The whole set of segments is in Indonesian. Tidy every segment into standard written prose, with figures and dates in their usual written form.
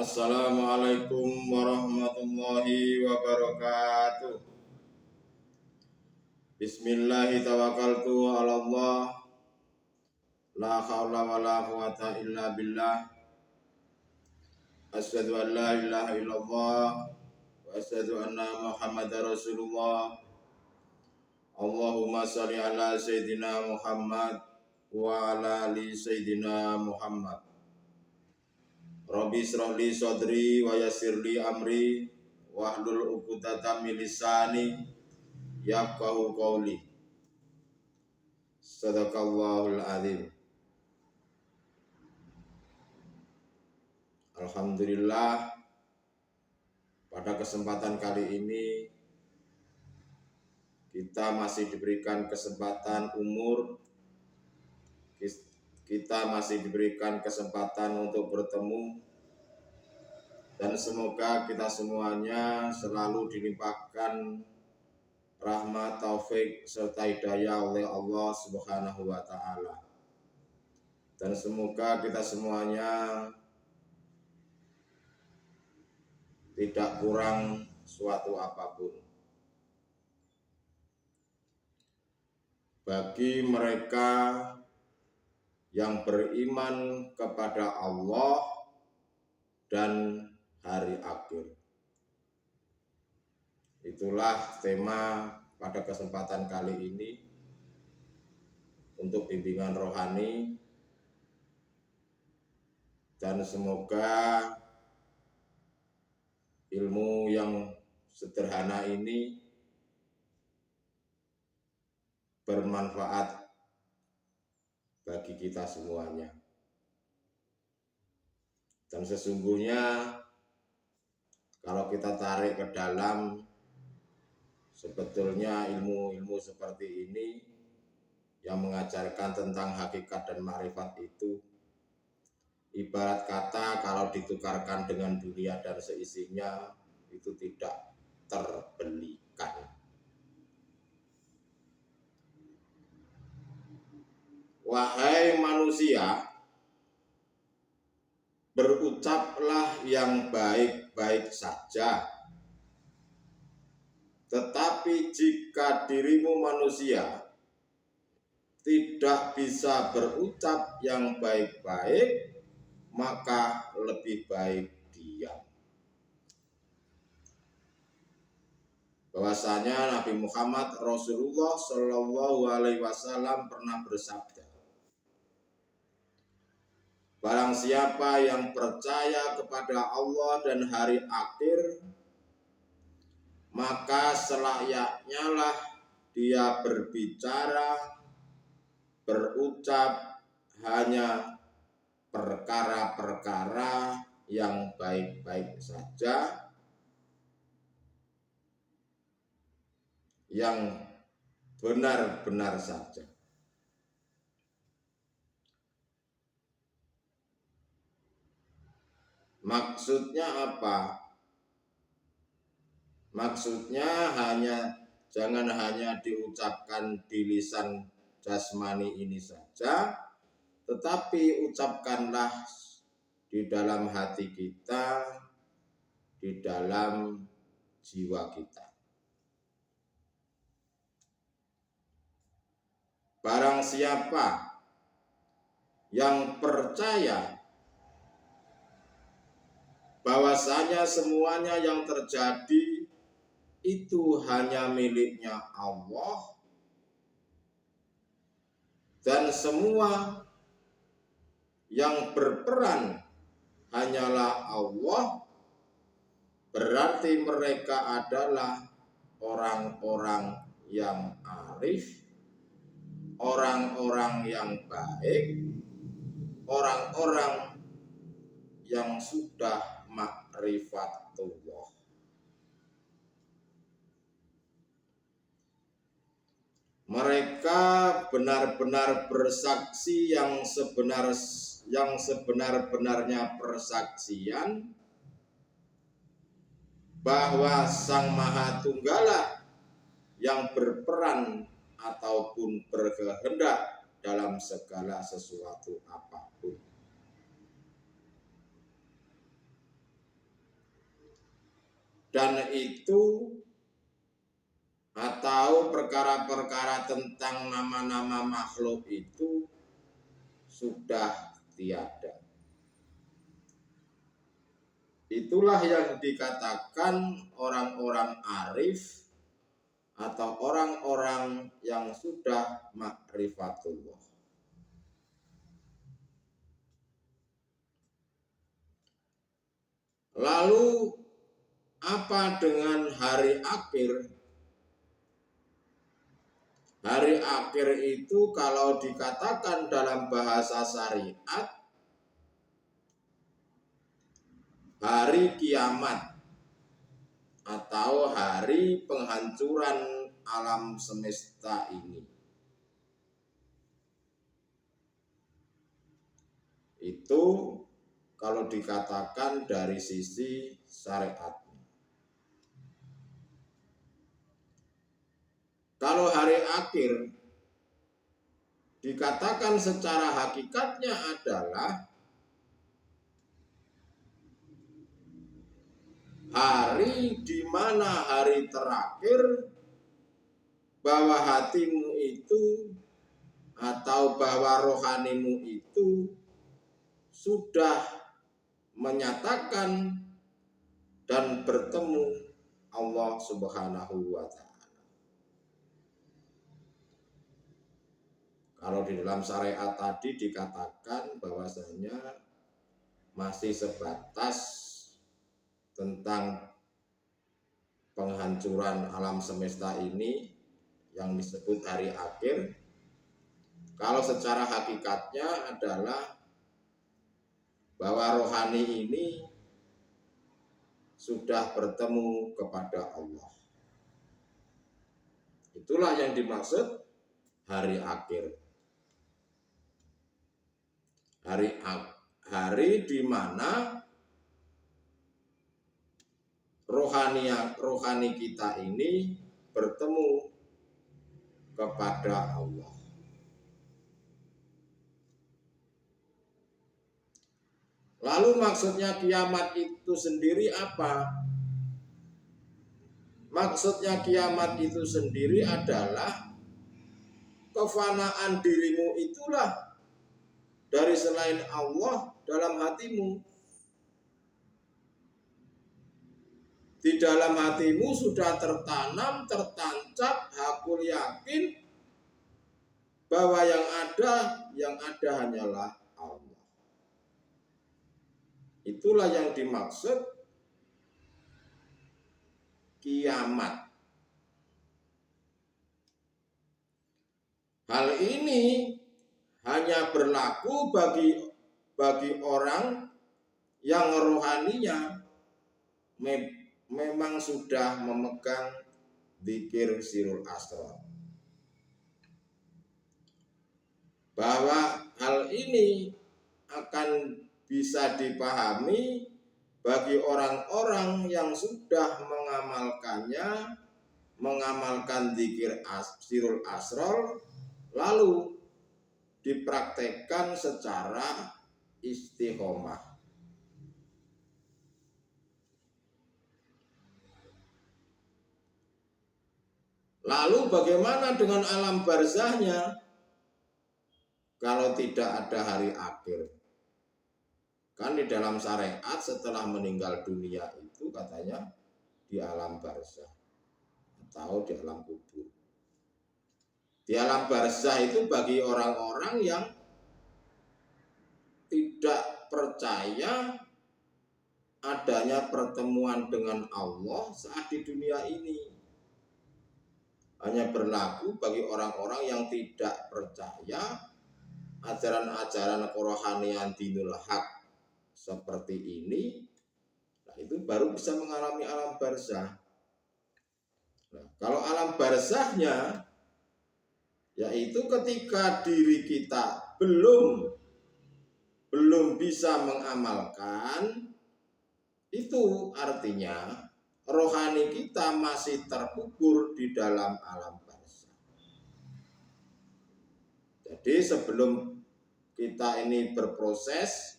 Assalamualaikum warahmatullahi wabarakatuh. Bismillahirrahmanirrahim. La haula wala quwata illa billah. Asyhadu an la ilaha illallah wa asyhadu anna Muhammadar Rasulullah. Allahumma shalli ala sayyidina Muhammad wa ala ali sayyidina Muhammad. Rabbi shrah li sadri wa yassir li amri wahlul 'uqdatam min lisani yafqahu qawli. Sadaqallahul azim. Alhamdulillah, pada kesempatan kali ini kita masih diberikan kesempatan kita masih diberikan kesempatan untuk bertemu, dan semoga kita semuanya selalu dilimpahkan rahmat, taufik, serta hidayah oleh Allah Subhanahu wa Ta'ala. Dan semoga kita semuanya tidak kurang suatu apapun. Bagi mereka yang beriman kepada Allah dan hari akhir. Itulah tema pada kesempatan kali ini untuk bimbingan rohani, dan semoga ilmu yang sederhana ini bermanfaat bagi kita semuanya. Dan sesungguhnya kalau kita tarik ke dalam, sebetulnya ilmu-ilmu seperti ini yang mengajarkan tentang hakikat dan makrifat itu ibarat kata kalau ditukarkan dengan dunia dan seisinya itu tidak terbelikan. Wahai manusia, berucaplah yang baik-baik saja. Tetapi jika dirimu manusia tidak bisa berucap yang baik-baik, maka lebih baik diam. Bahwasanya Nabi Muhammad Rasulullah Shallallahu Alaihi Wasallam pernah bersabda, barang siapa yang percaya kepada Allah dan hari akhir, maka selayaknya lah dia berbicara, berucap hanya perkara-perkara yang baik-baik saja, yang benar-benar saja. Maksudnya apa? Maksudnya jangan hanya diucapkan di lisan jasmani ini saja, tetapi ucapkanlah di dalam hati kita, di dalam jiwa kita. Barang siapa yang percaya bahwasanya semuanya yang terjadi itu hanya miliknya Allah, dan semua yang berperan hanyalah Allah, berarti mereka adalah orang-orang yang arif, orang-orang yang baik, orang-orang yang sudah ma'rifatullah. Mereka benar-benar bersaksi yang sebenar-benarnya persaksian bahwa Sang Maha Tunggalah yang berperan ataupun berkehendak dalam segala sesuatu apapun. dan itu atau perkara-perkara tentang nama-nama makhluk itu sudah tiada. Itulah yang dikatakan orang-orang arif atau orang-orang yang sudah ma'rifatullah. Lalu apa dengan hari akhir? Hari akhir itu kalau dikatakan dalam bahasa syariat, hari kiamat atau hari penghancuran alam semesta ini. Itu kalau dikatakan dari sisi syariat. Kalau hari akhir dikatakan secara hakikatnya adalah hari di mana hari terakhir bahwa hatimu itu atau bahwa rohanimu itu sudah menyatakan dan bertemu Allah Subhanahu wa Ta'ala. Kalau di dalam syariat tadi dikatakan bahwasanya masih sebatas tentang penghancuran alam semesta ini yang disebut hari akhir. Kalau secara hakikatnya adalah bahwa rohani ini sudah bertemu kepada Allah. Itulah yang dimaksud hari akhir. Hari di mana rohani kita ini bertemu kepada Allah. Lalu maksudnya kiamat itu sendiri apa? Maksudnya kiamat itu sendiri adalah kefanaan dirimu itulah dari selain Allah dalam hatimu. Di dalam hatimu sudah tertanam, tertancap, hakul yakin bahwa yang ada hanyalah Allah. Itulah yang dimaksud kiamat. Hal ini hanya berlaku bagi orang yang rohaninya memang sudah memegang dzikir sirul asrar. Bahwa hal ini akan bisa dipahami bagi orang-orang yang sudah mengamalkannya, mengamalkan dzikir sirul asrar, lalu dipraktekkan secara istiqomah. Lalu bagaimana dengan alam barzahnya kalau tidak ada hari akhir? Kan di dalam syariat setelah meninggal dunia itu katanya di alam barzah atau di alam kubur. Di alam barzah itu bagi orang-orang yang tidak percaya adanya pertemuan dengan Allah saat di dunia ini. Hanya berlaku bagi orang-orang yang tidak percaya ajaran-ajaran kerohanian dinul haq seperti ini. Nah, itu baru bisa mengalami alam barzah. Nah, kalau alam barzahnya yaitu ketika diri kita belum bisa mengamalkan, itu artinya rohani kita masih terkubur di dalam alam barzah. Jadi sebelum kita ini berproses,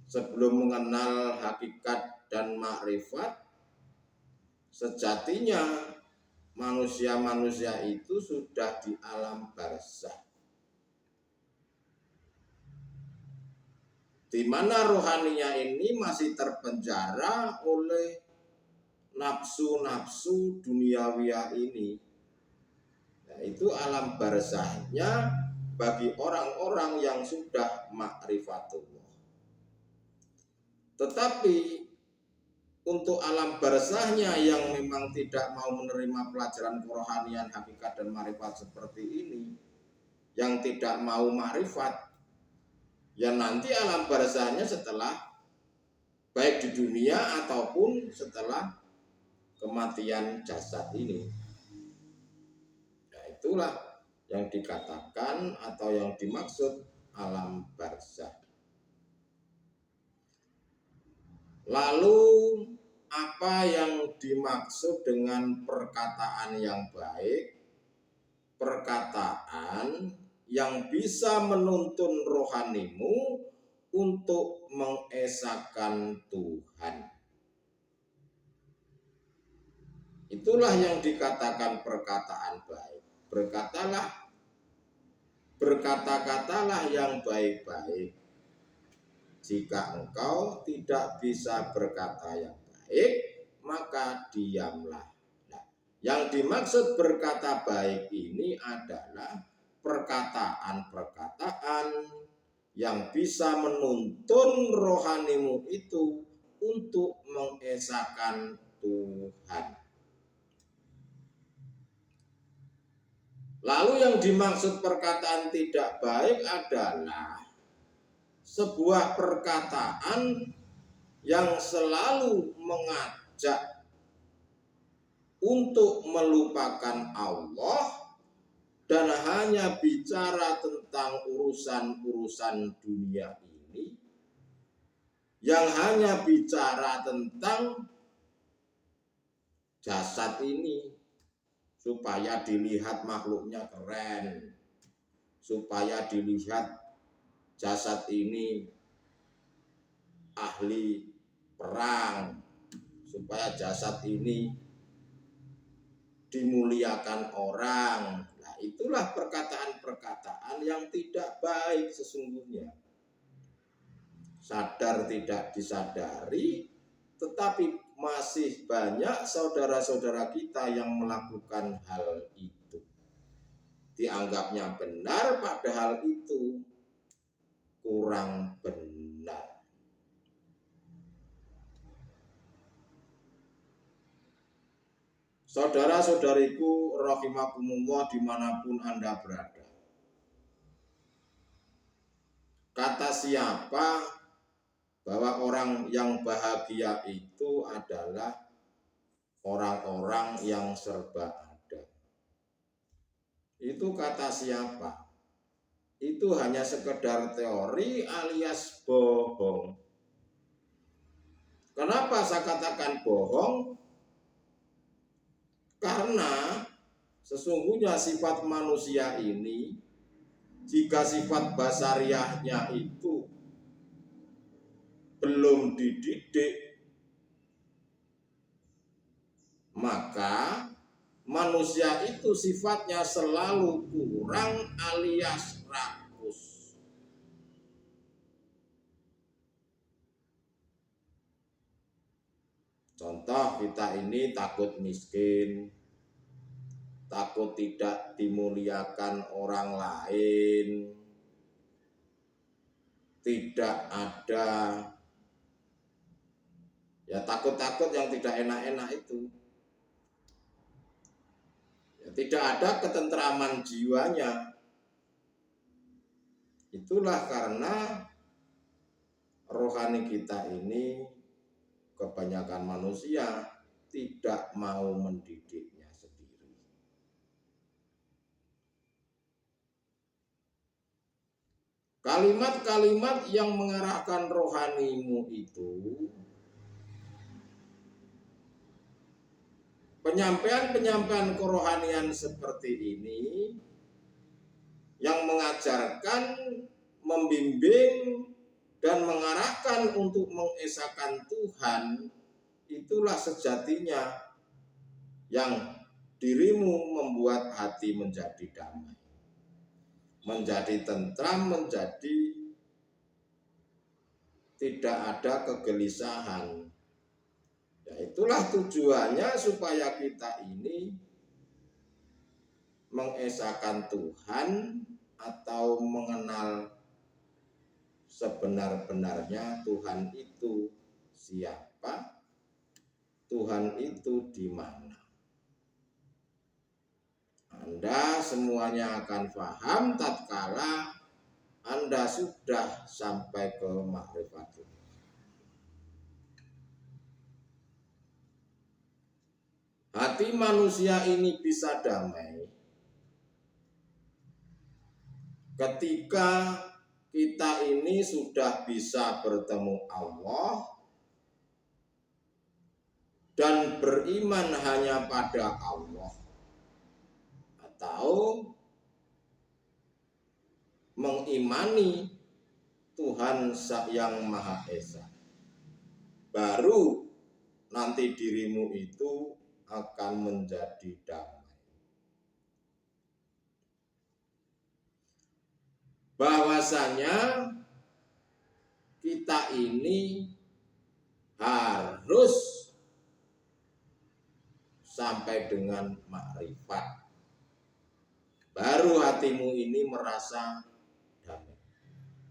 sebelum mengenal hakikat dan makrifat, sejatinya manusia-manusia itu sudah di alam barzakh, di mana rohaninya ini masih terpenjara oleh nafsu-nafsu duniawiyah ini. Nah, itu alam barzakhnya bagi orang-orang yang sudah ma'rifatullah. Tetapi untuk alam barzakhnya yang memang tidak mau menerima pelajaran kerohanian, hakikat dan ma'rifat seperti ini, yang tidak mau ma'rifat, ya nanti alam barzakhnya setelah baik di dunia ataupun setelah kematian jasad ini. Nah, itulah yang dikatakan atau yang dimaksud alam barzakh. Lalu apa yang dimaksud dengan perkataan yang baik? Perkataan yang bisa menuntun rohanimu untuk mengesahkan Tuhan. Itulah yang dikatakan perkataan baik. Berkata-katalah yang baik-baik. Jika engkau tidak bisa berkata yang baik, maka diamlah. Nah, yang dimaksud berkata baik ini adalah perkataan-perkataan yang bisa menuntun rohanimu itu untuk mengesahkan Tuhan. Lalu yang dimaksud perkataan tidak baik adalah sebuah perkataan yang selalu mengajak untuk melupakan Allah dan hanya bicara tentang urusan-urusan dunia ini, yang hanya bicara tentang jasad ini, supaya dilihat makhluknya keren, supaya dilihat jasad ini ahli perang, supaya jasad ini dimuliakan orang. Nah, itulah perkataan-perkataan yang tidak baik sesungguhnya. Sadar tidak disadari, tetapi masih banyak saudara-saudara kita yang melakukan hal itu. Dianggapnya benar, padahal itu kurang benar. Saudara-saudariku rahimakumullah dimanapun Anda berada. Kata siapa bahwa orang yang bahagia itu adalah orang-orang yang serba ada? Itu kata siapa? Itu hanya sekedar teori alias bohong. Kenapa saya katakan bohong? Karena sesungguhnya sifat manusia ini, jika sifat basariahnya itu belum dididik, maka manusia itu sifatnya selalu kurang alias rakus. Contoh, kita ini takut miskin, takut tidak dimuliakan orang lain, tidak ada, ya takut-takut yang tidak enak-enak itu. Ya, tidak ada ketentraman jiwanya. Itulah karena rohani kita ini, kebanyakan manusia tidak mau mendidiknya sendiri. Kalimat-kalimat yang mengarahkan rohanimu itu, penyampaian-penyampaian kerohanian seperti ini yang mengajarkan, membimbing, dan mengarahkan untuk mengesahkan Tuhan, itulah sejatinya yang dirimu membuat hati menjadi damai, menjadi tentram, menjadi tidak ada kegelisahan. Ya, itulah tujuannya supaya kita ini mengesahkan Tuhan atau mengenal sebenar-benarnya Tuhan itu siapa, Tuhan itu di mana. Anda semuanya akan paham tatkala Anda sudah sampai ke makrifatullah. Hati manusia ini bisa damai ketika kita ini sudah bisa bertemu Allah dan beriman hanya pada Allah, atau mengimani Tuhan yang Maha Esa. Baru nanti dirimu itu akan menjadi damai. Bahwasanya kita ini harus sampai dengan makrifat. Baru hatimu ini merasa damai.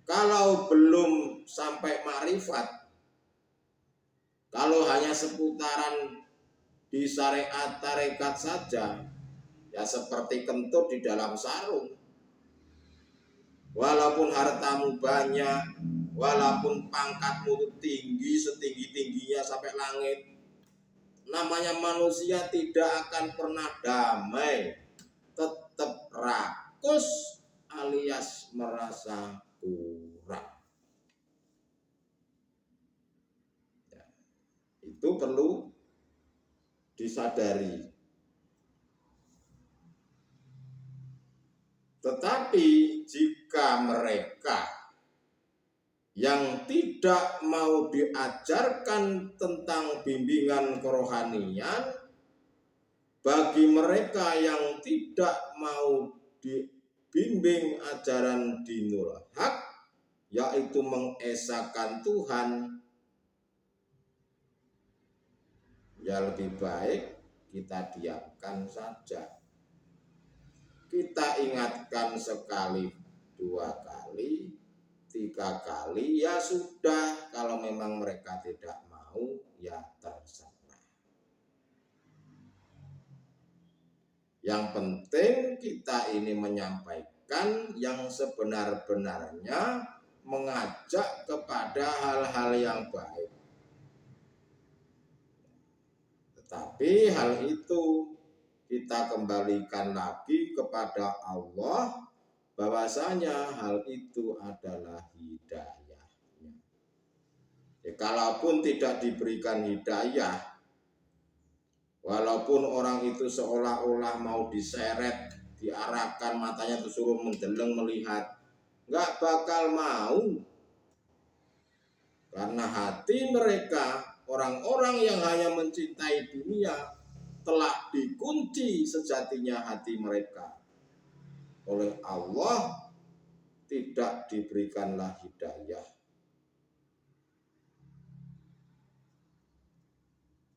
Kalau belum sampai makrifat, kalau hanya seputaran di syariat tarekat saja, ya seperti kentut di dalam sarung. Walaupun hartamu banyak, walaupun pangkatmu tinggi, setinggi-tingginya sampai langit, namanya manusia tidak akan pernah damai, tetap rakus alias merasa kurang. Ya, itu perlu disadari. Tetapi jika mereka yang tidak mau diajarkan tentang bimbingan kerohanian, bagi mereka yang tidak mau dibimbing ajaran dinul haq, yaitu mengesahkan Tuhan, ya lebih baik kita diamkan saja. Kita ingatkan sekali, 2 kali, 3 kali, ya sudah. Kalau memang mereka tidak mau, ya terserah. Yang penting kita ini menyampaikan yang sebenar-benarnya, mengajak kepada hal-hal yang baik. Tetapi hal itu kita kembalikan lagi kepada Allah, bahwasanya hal itu adalah hidayahnya. Ya, kalaupun tidak diberikan hidayah, walaupun orang itu seolah-olah mau diseret, diarahkan matanya disuruh mendeleng melihat, nggak bakal mau. Karena hati mereka, orang-orang yang hanya mencintai dunia, telah dikunci sejatinya hati mereka oleh Allah, tidak diberikanlah hidayah.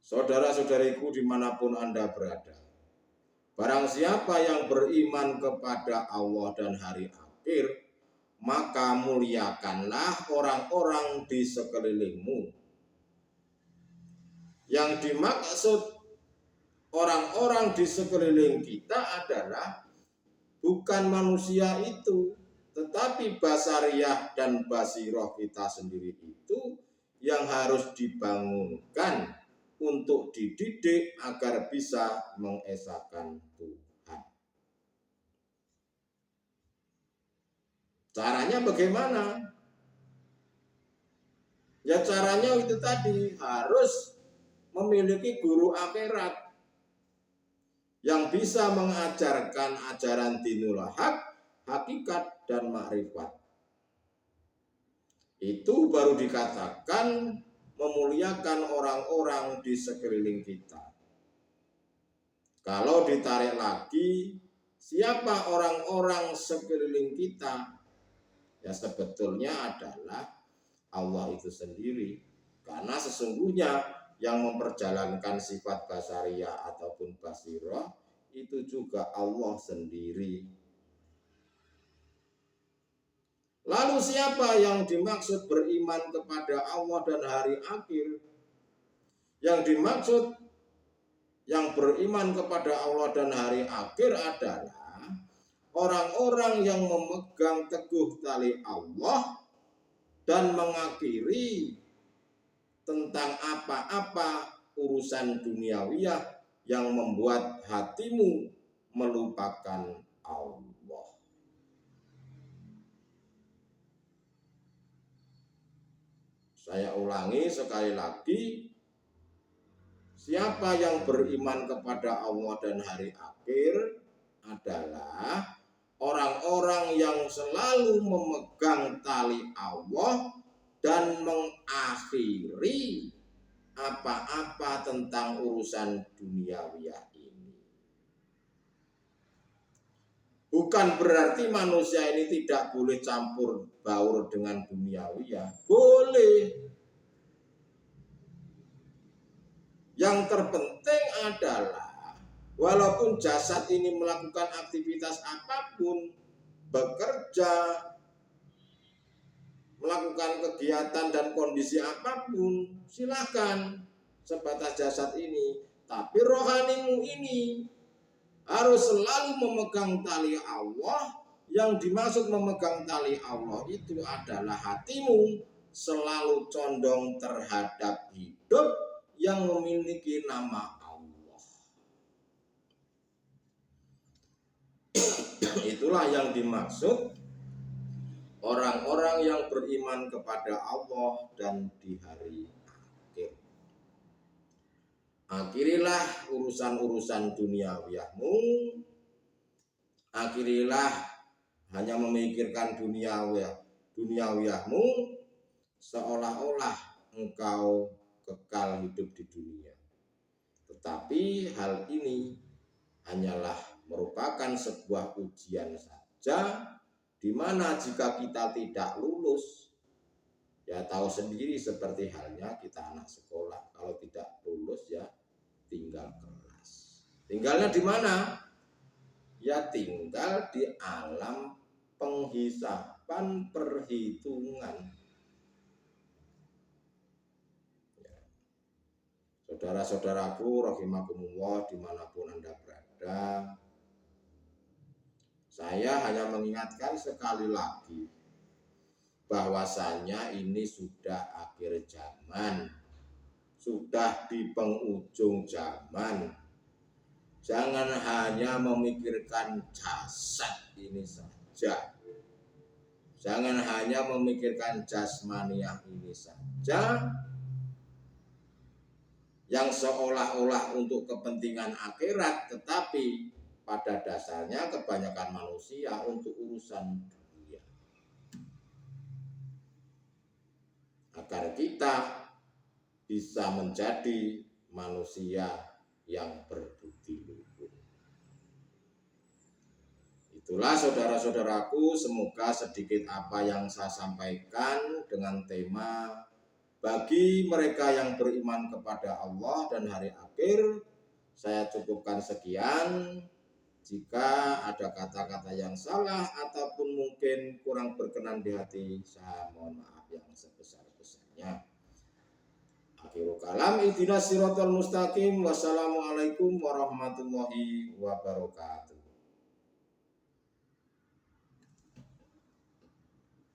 Saudara-saudariku dimanapun Anda berada, barang siapa yang beriman kepada Allah dan hari akhir, maka muliakanlah orang-orang di sekelilingmu. Yang dimaksud orang-orang di sekeliling kita adalah bukan manusia itu, tetapi basariyah dan basiroh kita sendiri itu yang harus dibangunkan untuk dididik agar bisa mengesahkan Tuhan. Caranya bagaimana? Ya caranya itu tadi, harus memiliki guru akhirat yang bisa mengajarkan ajaran dinul haq, hakikat dan makrifat. Itu baru dikatakan memuliakan orang-orang di sekeliling kita. Kalau ditarik lagi, siapa orang-orang sekeliling kita? Ya sebetulnya adalah Allah itu sendiri. Karena sesungguhnya yang memperjalankan sifat basariyah ataupun basirah itu juga Allah sendiri. Lalu siapa yang dimaksud beriman kepada Allah dan hari akhir? Yang dimaksud yang beriman kepada Allah dan hari akhir adalah orang-orang yang memegang teguh tali Allah dan mengakhiri tentang apa-apa urusan duniawiyah yang membuat hatimu melupakan Allah. Saya ulangi sekali lagi, siapa yang beriman kepada Allah dan hari akhir adalah orang-orang yang selalu memegang tali Allah dan mengakhiri apa-apa tentang urusan duniawiyah ini. Bukan berarti manusia ini tidak boleh campur baur dengan duniawiyah. Boleh. Yang terpenting adalah walaupun jasad ini melakukan aktivitas apapun, bekerja, melakukan kegiatan dan kondisi apapun, silakan sebatas jasad ini. Tapi rohanimu ini harus selalu memegang tali Allah. Yang dimaksud memegang tali Allah itu adalah hatimu selalu condong terhadap hidup yang memiliki nama Allah. Itulah yang dimaksud orang-orang yang beriman kepada Allah dan di hari akhir. Akhirilah urusan-urusan duniawiyahmu. Akhirilah hanya memikirkan duniawiyahmu seolah-olah engkau kekal hidup di dunia. Tetapi hal ini hanyalah merupakan sebuah ujian saja, di mana jika kita tidak lulus, ya tahu sendiri seperti halnya kita anak sekolah, kalau tidak lulus ya tinggal kelas. Tinggalnya di mana? Ya tinggal di alam penghisapan perhitungan. Ya. Saudara-saudaraku rahimakumullah dimanapun Anda berada, saya hanya mengingatkan sekali lagi bahwasanya ini sudah akhir zaman, sudah di penghujung zaman. Jangan hanya memikirkan jasad ini saja. Jangan hanya memikirkan jasmaniah ini saja yang seolah-olah untuk kepentingan akhirat, tetapi pada dasarnya kebanyakan manusia untuk urusan dunia. Agar kita bisa menjadi manusia yang berbudi luhur. Itulah saudara-saudaraku, semoga sedikit apa yang saya sampaikan dengan tema bagi mereka yang beriman kepada Allah dan hari akhir. Saya cukupkan sekian. Jika ada kata-kata yang salah ataupun mungkin kurang berkenan di hati, saya mohon maaf yang sebesar-besarnya. Akhirul kalam, ihdinas siratal mustaqim. Wassalamualaikum warahmatullahi wabarakatuh.